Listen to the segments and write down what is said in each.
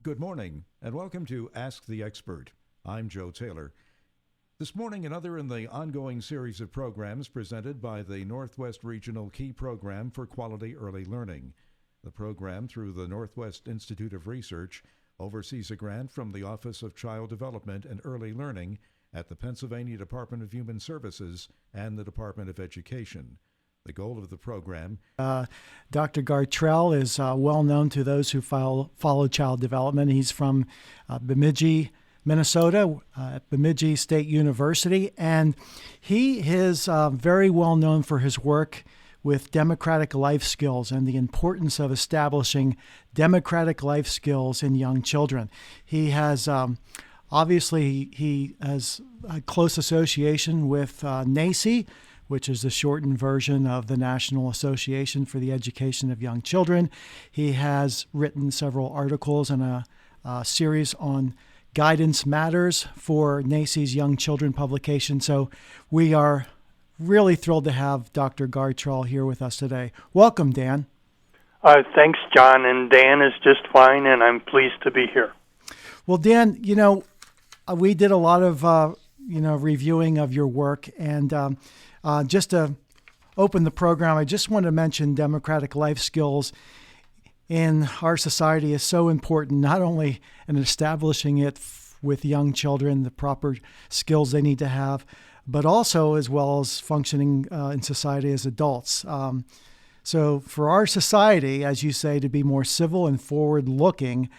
Good morning, and welcome to Ask the Expert. I'm Joe Taylor. This morning, another in the ongoing series of programs presented by the Northwest Regional Key Program for Quality Early Learning. The program, through the Northwest Institute of Research, oversees a grant from the Office of Child Development and Early Learning at the Pennsylvania Department of Human Services and the Department of Education. The goal of the program. Dr. Gartrell is well known to those who follow child development. He's from Bemijdi, Minnesota, at Bemijdi State University, and he is very well known for his work with democratic life skills and the importance of establishing democratic life skills in young children. He has obviously he has a close association with NAEYC, which is the shortened version of the National Association for the Education of Young Children. He has written several articles and a series on Guidance Matters for NAEYC's Young Children publication. So we are really thrilled to have Dr. Gartrell here with us today. Welcome, Dan. Thanks, John, and Dan is just fine, and I'm pleased to be here. Well, Dan, we did a lot of reviewing of your work, and just to open the program, I just want to mention democratic life skills in our society is so important, not only in establishing it with young children, the proper skills they need to have, but also as well as functioning in society as adults. So for our society, as you say, to be more civil and forward-looking,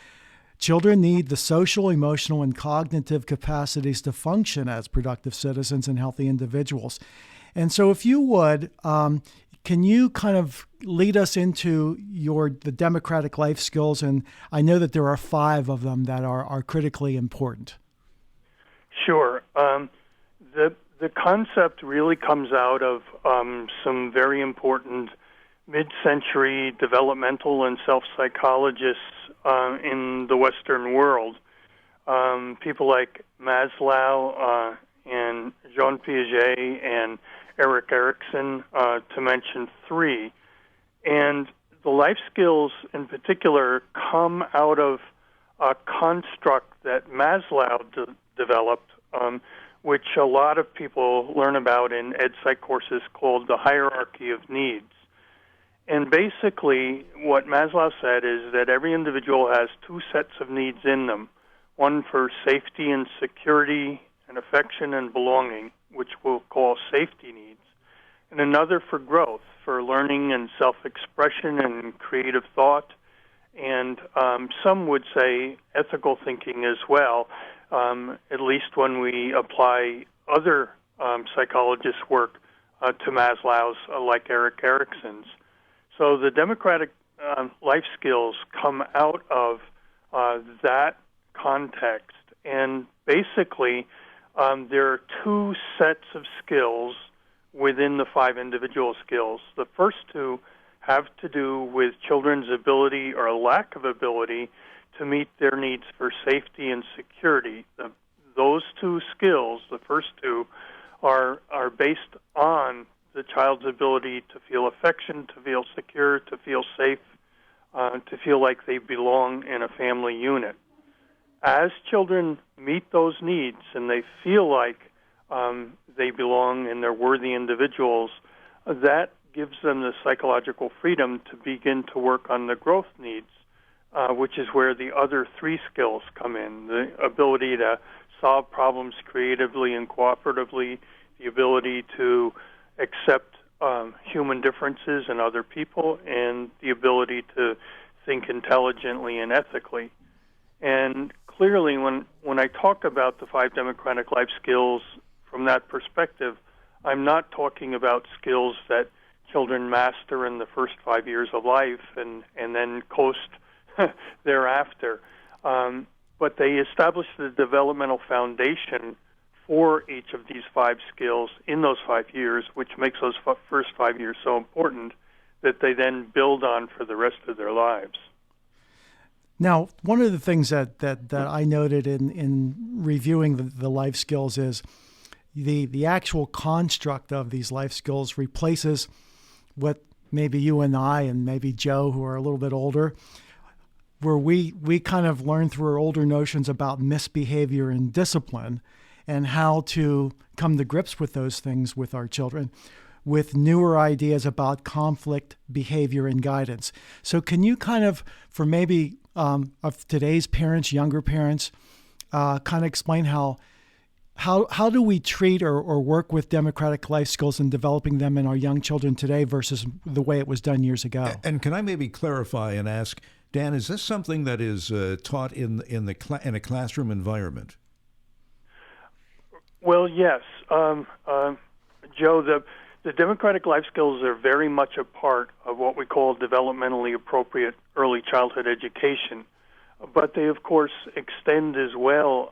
children need the social, emotional, and cognitive capacities to function as productive citizens and healthy individuals. And so if you would, can you kind of lead us into the democratic life skills? And I know that there are 5 of them that are critically important. Sure. The concept really comes out of some very important mid-century developmental and self-psychologists in the Western world. People like Maslow and Jean Piaget and Erik Erikson, to mention 3. And the life skills in particular come out of a construct that Maslow developed, which a lot of people learn about in ed psych courses, called the hierarchy of needs. And basically what Maslow said is that every individual has 2 sets of needs in them, one for safety and security and affection and belonging, which we'll call safety needs, and another for growth, for learning and self-expression and creative thought, and some would say ethical thinking as well, at least when we apply other psychologists' work to Maslow's, like Erik Erikson's. So the democratic life skills come out of that context, and basically there are 2 sets of skills within the 5 individual skills. The first 2 have to do with children's ability or lack of ability to meet their needs for safety and security. Those 2 skills, the first 2, are based on the child's ability to feel affection, to feel secure, to feel safe, to feel like they belong in a family unit. As children meet those needs and they feel like they belong and they're worthy individuals, that gives them the psychological freedom to begin to work on the growth needs, which is where the other 3 skills come in: the ability to solve problems creatively and cooperatively, the ability to accept human differences in other people, and the ability to think intelligently and ethically. And clearly, when I talk about the 5 democratic life skills from that perspective, I'm not talking about skills that children master in the first 5 years of life and then coast thereafter. But they establish the developmental foundation for each of these 5 skills in those 5 years, which makes those first 5 years so important that they then build on for the rest of their lives. Now, one of the things that I noted in reviewing the life skills is the actual construct of these life skills replaces what maybe you and I and maybe Joe, who are a little bit older, where we kind of learn through our older notions about misbehavior and discipline and how to come to grips with those things with our children, with newer ideas about conflict, behavior, and guidance. So can you kind of, for maybe of today's parents, younger parents, kind of explain how do we treat or work with democratic life skills and developing them in our young children today versus the way it was done years ago? And can I maybe clarify and ask, Dan, is this something that is taught in a classroom environment? Well, yes, Joe. The democratic life skills are very much a part of what we call developmentally appropriate early childhood education. But they, of course, extend as well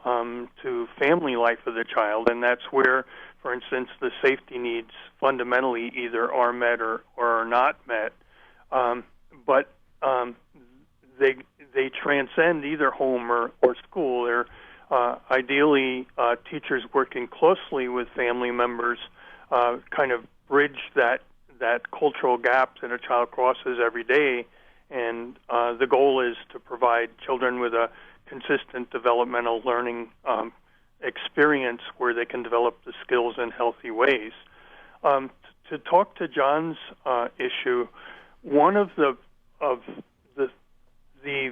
to family life of the child, and that's where, for instance, the safety needs fundamentally either are met or are not met. But they transcend either home or school. They're ideally teachers working closely with family members kind of bridge that cultural gap that a child crosses every day. And the goal is to provide children with a consistent developmental learning experience where they can develop the skills in healthy ways. To talk to John's issue, one of the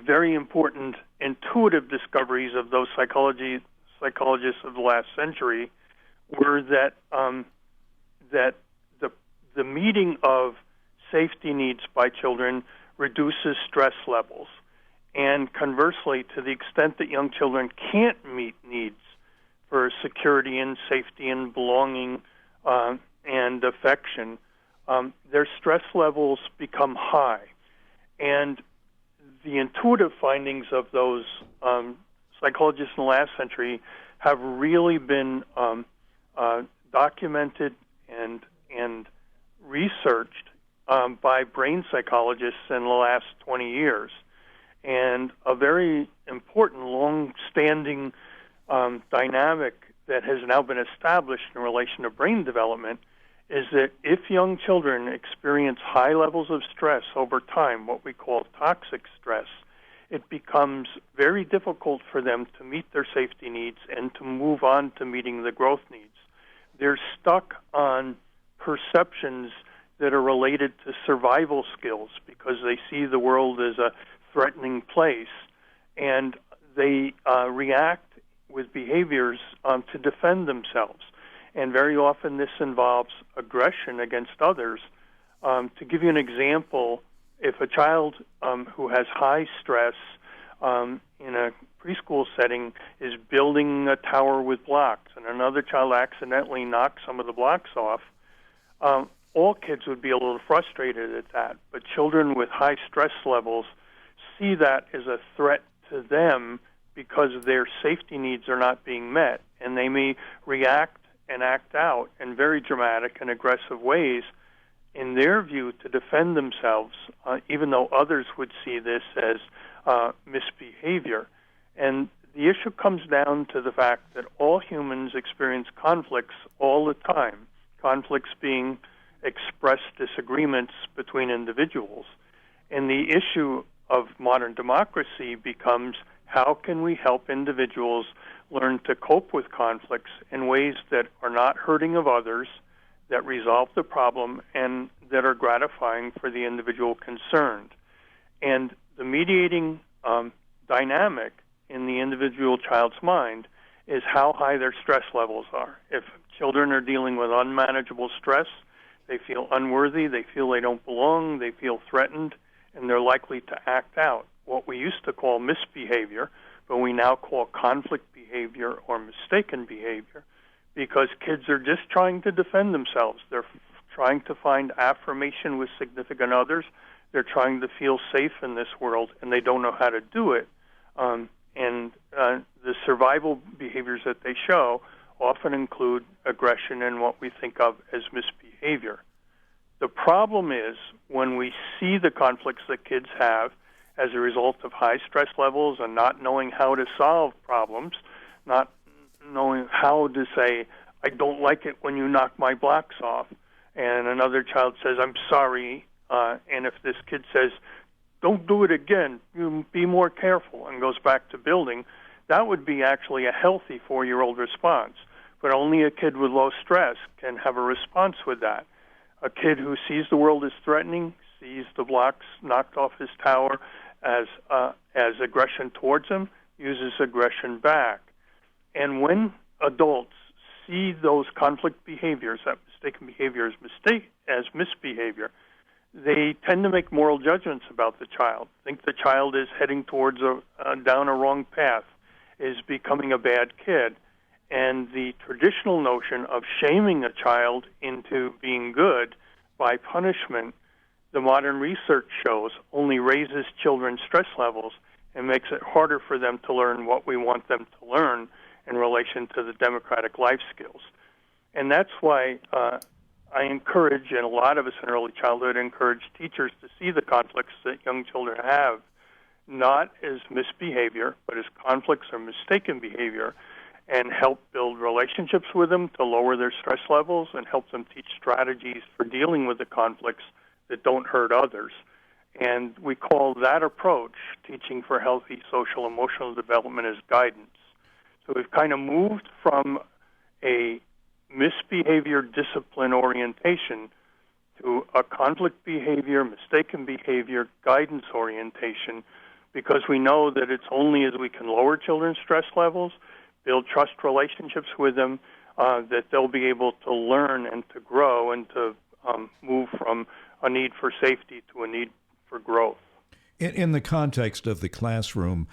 very important intuitive discoveries of those psychologists of the last century were that the meeting of safety needs by children reduces stress levels. And conversely, to the extent that young children can't meet needs for security and safety and belonging and affection, their stress levels become high. And the intuitive findings of those psychologists in the last century have really been documented and researched by brain psychologists in the last 20 years. And a very important, long-standing dynamic that has now been established in relation to brain development is that if young children experience high levels of stress over time, what we call toxic stress, it becomes very difficult for them to meet their safety needs and to move on to meeting the growth needs. They're stuck on perceptions that are related to survival skills because they see the world as a threatening place, and they react with behaviors to defend themselves. And very often this involves aggression against others. To give you an example, if a child who has high stress in a preschool setting is building a tower with blocks and another child accidentally knocks some of the blocks off, all kids would be a little frustrated at that. But children with high stress levels see that as a threat to them because their safety needs are not being met, and they may react and act out in very dramatic and aggressive ways in their view to defend themselves, even though others would see this as misbehavior. And the issue comes down to the fact that all humans experience conflicts all the time, conflicts being expressed disagreements between individuals. And the issue of modern democracy becomes how can we help individuals learn to cope with conflicts in ways that are not hurting of others, that resolve the problem, and that are gratifying for the individual concerned. And the mediating dynamic in the individual child's mind is how high their stress levels are. If children are dealing with unmanageable stress, they feel unworthy, they feel they don't belong, they feel threatened, and they're likely to act out. What we used to call misbehavior, but we now call conflict behavior or mistaken behavior, because kids are just trying to defend themselves. They're trying to find affirmation with significant others. They're trying to feel safe in this world, and they don't know how to do it. And the survival behaviors that they show often include aggression and what we think of as misbehavior. The problem is when we see the conflicts that kids have as a result of high stress levels and not knowing how to solve problems, not knowing how to say, I don't like it when you knock my blocks off, and another child says, I'm sorry, and if this kid says, don't do it again, you be more careful, and goes back to building, that would be actually a healthy 4-year-old response. But only a kid with low stress can have a response with that. A kid who sees the world as threatening, sees the blocks knocked off his tower as aggression towards him, uses aggression back. And when adults see those conflict behaviors, that mistaken behavior as misbehavior, they tend to make moral judgments about the child, think the child is heading towards down a wrong path, is becoming a bad kid. And the traditional notion of shaming a child into being good by punishment, the modern research shows, only raises children's stress levels and makes it harder for them to learn what we want them to learn in relation to the democratic life skills. And that's why I encourage, and a lot of us in early childhood encourage teachers to see the conflicts that young children have, not as misbehavior, but as conflicts or mistaken behavior, and help build relationships with them to lower their stress levels and help them teach strategies for dealing with the conflicts that don't hurt others. And we call that approach, teaching for healthy social emotional development, as guidance. So we've kind of moved from a misbehavior discipline orientation to a conflict behavior, mistaken behavior, guidance orientation, because we know that it's only as we can lower children's stress levels, build trust relationships with them, that they'll be able to learn and to grow and to move from a need for safety to a need for growth. In the context of the classroom,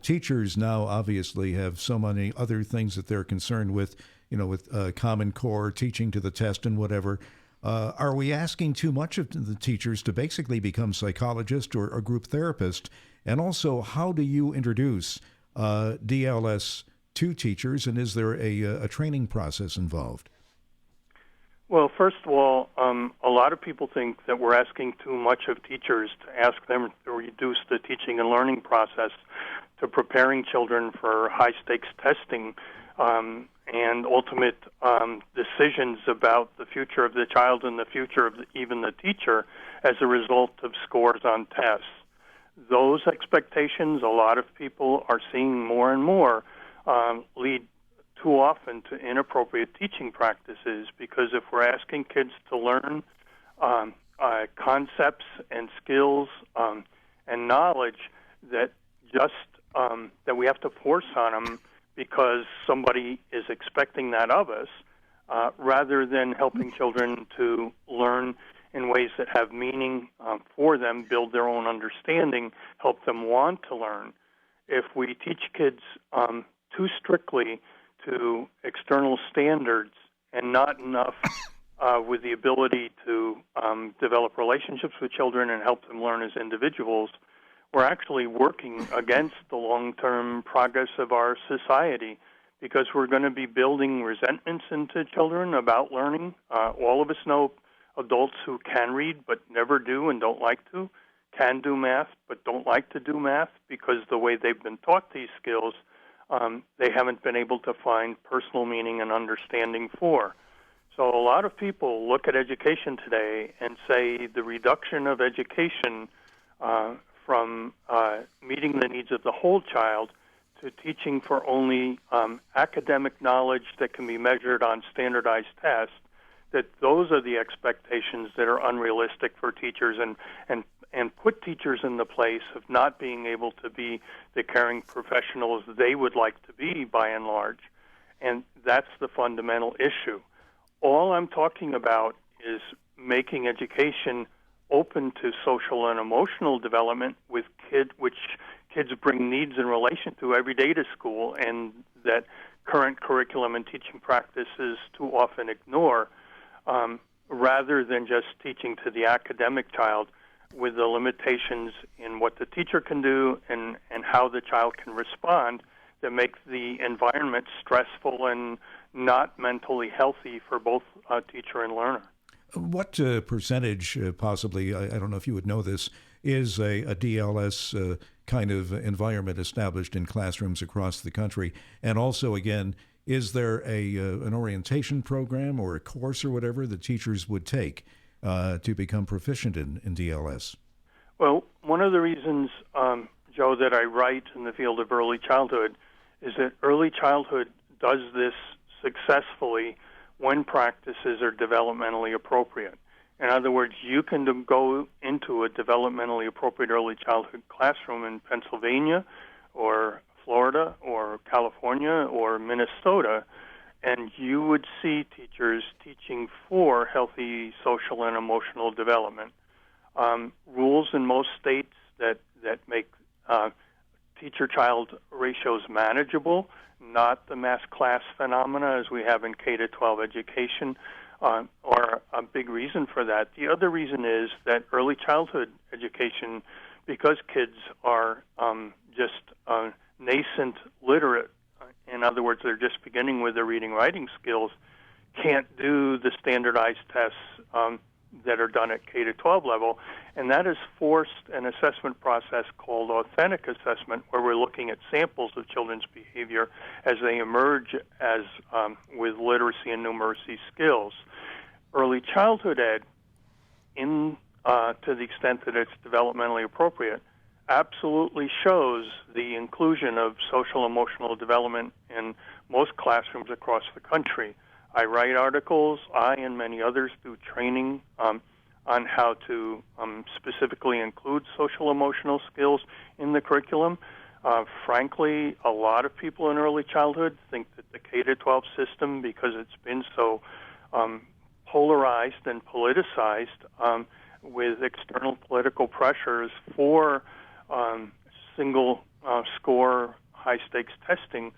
teachers now obviously have so many other things that they're concerned with, with Common Core, teaching to the test and whatever. Are we asking too much of the teachers to basically become psychologists or group therapists? And also, how do you introduce DLS to teachers, and is there a training process involved? Well, first of all, a lot of people think that we're asking too much of teachers to ask them to reduce the teaching and learning process to preparing children for high-stakes testing and ultimate decisions about the future of the child and the future of even the teacher as a result of scores on tests. Those expectations, a lot of people are seeing more and more, lead too often to inappropriate teaching practices, because if we're asking kids to learn concepts and skills and knowledge that that we have to force on them because somebody is expecting that of us, rather than helping children to learn in ways that have meaning for them, build their own understanding, help them want to learn. If we teach kids too strictly to external standards and not enough with the ability to develop relationships with children and help them learn as individuals, we're actually working against the long-term progress of our society, because we're going to be building resentments into children about learning. All of us know adults who can read but never do and don't like to, can do math but don't like to do math because the way they've been taught these skills, they haven't been able to find personal meaning and understanding for. So a lot of people look at education today and say the reduction of education from meeting the needs of the whole child to teaching for only academic knowledge that can be measured on standardized tests, that those are the expectations that are unrealistic for teachers and put teachers in the place of not being able to be the caring professionals they would like to be by and large. And that's the fundamental issue. All I'm talking about is making education open to social and emotional development with which kids bring needs in relation to every day to school, and that current curriculum and teaching practices too often ignore, rather than just teaching to the academic child with the limitations in what the teacher can do and how the child can respond that make the environment stressful and not mentally healthy for both teacher and learner. What percentage, possibly, I don't know if you would know this, is a DLS kind of environment established in classrooms across the country? And also, again, is there an orientation program or a course or whatever that teachers would take to become proficient in DLS? Well, one of the reasons, Joe, that I write in the field of early childhood is that early childhood does this successfully when practices are developmentally appropriate. In other words, you can go into a developmentally appropriate early childhood classroom in Pennsylvania or Florida or California or Minnesota, and you would see teachers teaching for healthy social and emotional development. Rules in most states that make teacher-child ratios manageable, not the mass class phenomena as we have in K-12 education, are a big reason for that. The other reason is that early childhood education, because kids are just nascent literate, in other words, they're just beginning with their reading writing skills, can't do the standardized tests that are done at K-12 level, and that has forced an assessment process called authentic assessment, where we're looking at samples of children's behavior as they emerge as with literacy and numeracy skills. Early childhood ed, to the extent that it's developmentally appropriate, absolutely shows the inclusion of social emotional development in most classrooms across the country. I write articles. I and many others do training on how to specifically include social emotional skills in the curriculum. Frankly, a lot of people in early childhood think that the K-12 system, because it's been so polarized and politicized with external political pressures for single score high-stakes testing,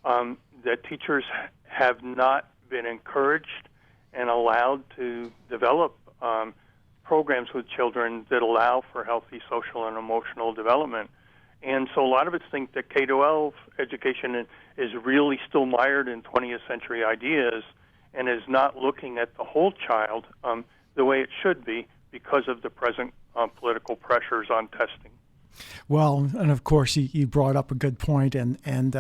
that teachers have not been encouraged and allowed to develop programs with children that allow for healthy social and emotional development. And so a lot of us think that K-12 education is really still mired in 20th century ideas and is not looking at the whole child the way it should be because of the present political pressures on testing. Well, and of course, you brought up a good point, and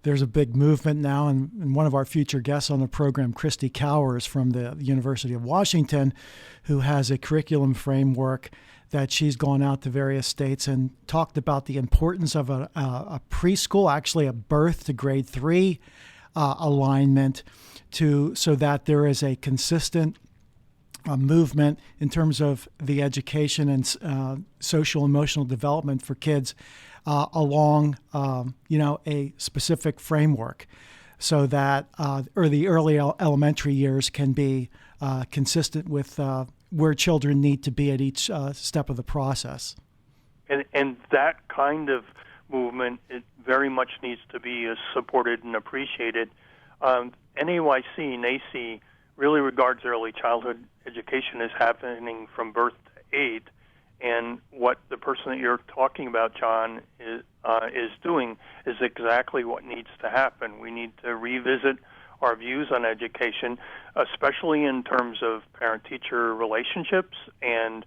there's a big movement now, and one of our future guests on the program, Christy Cowers from the University of Washington, who has a curriculum framework that she's gone out to various states and talked about the importance of a preschool, actually a birth to grade 3 alignment, so that there is a consistent movement in terms of the education and social emotional development for kids along a specific framework, so that the early elementary years can be consistent with where children need to be at each step of the process. And that kind of movement, it very much needs to be supported and appreciated. NAEYC really regards early childhood education as happening from birth to 8, and what the person that you're talking about, John, is doing is exactly what needs to happen. We need to revisit our views on education, especially in terms of parent-teacher relationships and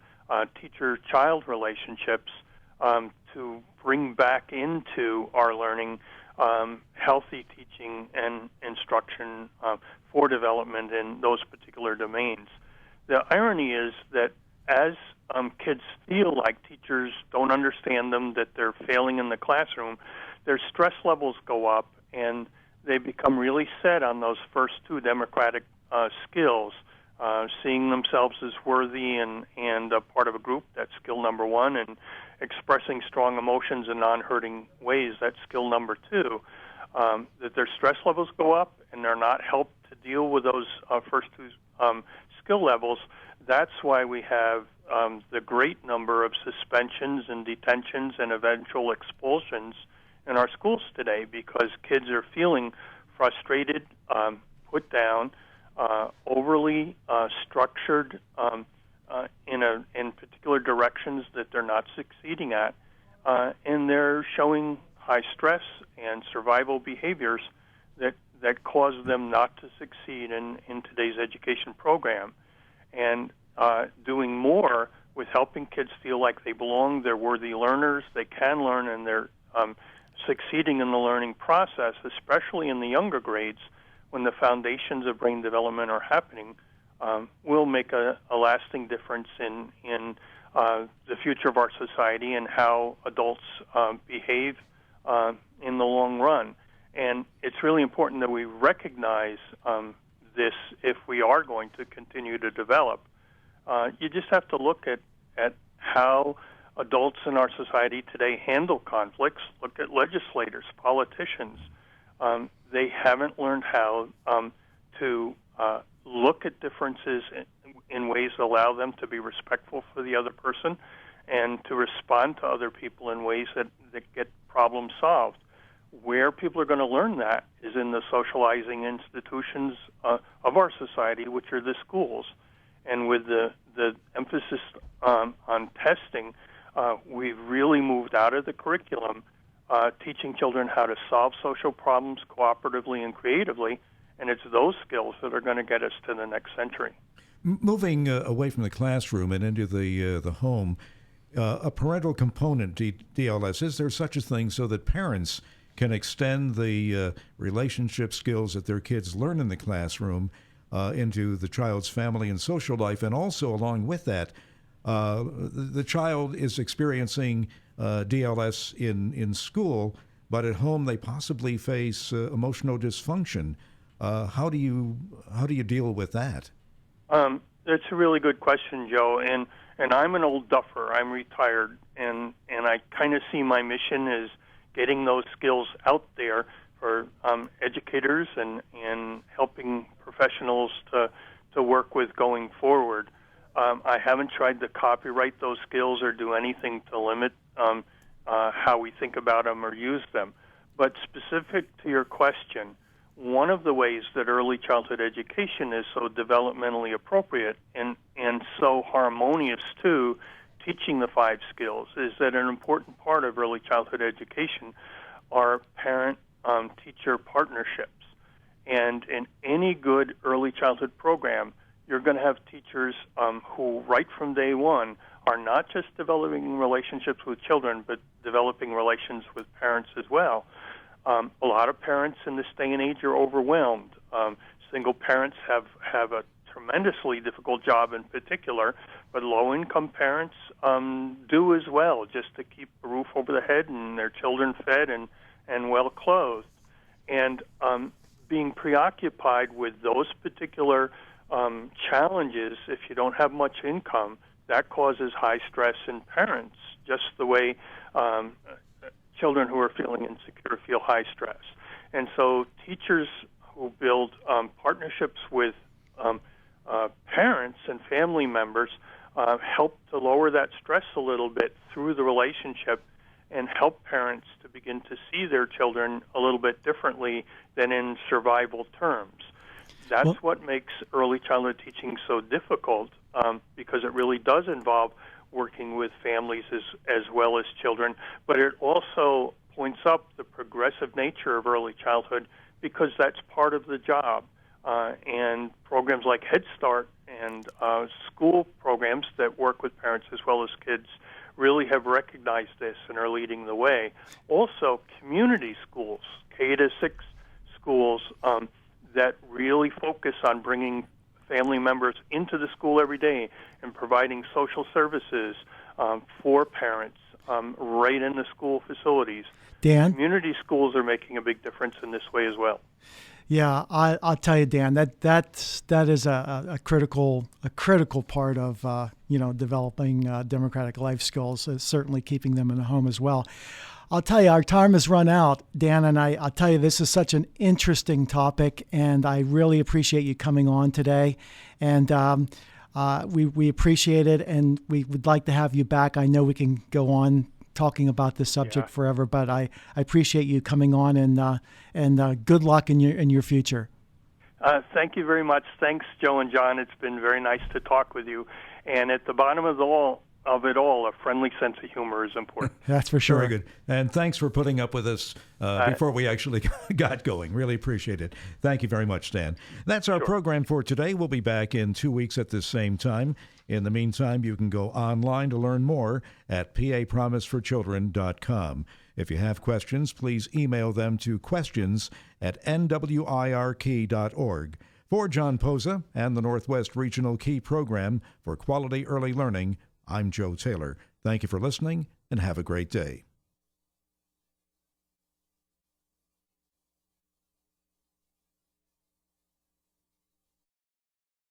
teacher-child relationships, to bring back into our learning healthy teaching and instruction for development in those particular domains. The irony is that as kids feel like teachers don't understand them, that they're failing in the classroom, their stress levels go up, and they become really set on those first two democratic skills, seeing themselves as worthy and a part of a group. That's skill number 1, and expressing strong emotions in non-hurting ways. That's skill number 2. That their stress levels go up, and they're not helped to deal with those first two skill levels. That's why we have the great number of suspensions and detentions and eventual expulsions in our schools today, because kids are feeling frustrated, put down, overly structured in particular directions that they're not succeeding at, and they're showing high stress and survival behaviors that cause them not to succeed in today's education program. And doing more with helping kids feel like they belong, they're worthy learners, they can learn, and they're succeeding in the learning process, especially in the younger grades when the foundations of brain development are happening, will make a lasting difference in the future of our society and how adults behave in the long run. And it's really important that we recognize this if we are going to continue to develop. You just have to look at how adults in our society today handle conflicts. Look at legislators, politicians. They haven't learned how to look at differences in ways that allow them to be respectful for the other person and to respond to other people in ways that get problems solved. Where people are going to learn that is in the socializing institutions of our society, which are the schools. And with the emphasis on testing, we've really moved out of the curriculum, teaching children how to solve social problems cooperatively and creatively, and it's those skills that are going to get us to the next century. Moving away from the classroom and into the home, a parental component, DLS, is there such a thing so that parents can extend the relationship skills that their kids learn in the classroom into the child's family and social life, and also along with that, the child is experiencing DLS in school, but at home they possibly face emotional dysfunction. How do you deal with that? That's a really good question, Joe. And I'm an old duffer. I'm retired, and I kind of see my mission as getting those skills out there for educators and helping professionals to work with going forward. I haven't tried to copyright those skills or do anything to limit how we think about them or use them. But specific to your question, one of the ways that early childhood education is so developmentally appropriate and so harmonious to teaching the 5 skills is that an important part of early childhood education are parent-teacher partnerships. And in any good early childhood program, you're going to have teachers who, right from day one, are not just developing relationships with children, but developing relations with parents as well. A lot of parents in this day and age are overwhelmed. Single parents have a tremendously difficult job in particular, but low-income parents do as well, just to keep a roof over their head and their children fed and well-clothed. And being preoccupied with those particular challenges, if you don't have much income, that causes high stress in parents, just the way children who are feeling insecure feel high stress. And so teachers who build partnerships with parents and family members help to lower that stress a little bit through the relationship and help parents to begin to see their children a little bit differently than in survival terms. That's what makes early childhood teaching so difficult, because it really does involve working with families as well as children, but it also points up the progressive nature of early childhood because that's part of the job. And programs like Head Start and school programs that work with parents as well as kids really have recognized this and are leading the way. Also, community schools, K-6 schools, that really focus on bringing family members into the school every day and providing social services for parents right in the school facilities. Dan? Community schools are making a big difference in this way as well. Yeah, I'll tell you, Dan, that is a critical part of developing democratic life skills. Certainly keeping them in the home as well. I'll tell you, our time has run out, Dan, and I'll tell you, this is such an interesting topic, and I really appreciate you coming on today. And we appreciate it, and we would like to have you back. I know we can go on talking about this subject forever, but I appreciate you coming on, and good luck in your future. Thank you very much. Thanks, Joe and John. It's been very nice to talk with you. And at the bottom of it all, a friendly sense of humor is important. That's for sure. Very good. And thanks for putting up with us before we actually got going. Really appreciate it. Thank you very much, Dan. That's our program for today. We'll be back in 2 weeks at this same time. In the meantime, you can go online to learn more at papromiseforchildren.com. If you have questions, please email them to questions@nwirk.org. For John Posa and the Northwest Regional Key Program for Quality Early Learning, I'm Joe Taylor. Thank you for listening and have a great day.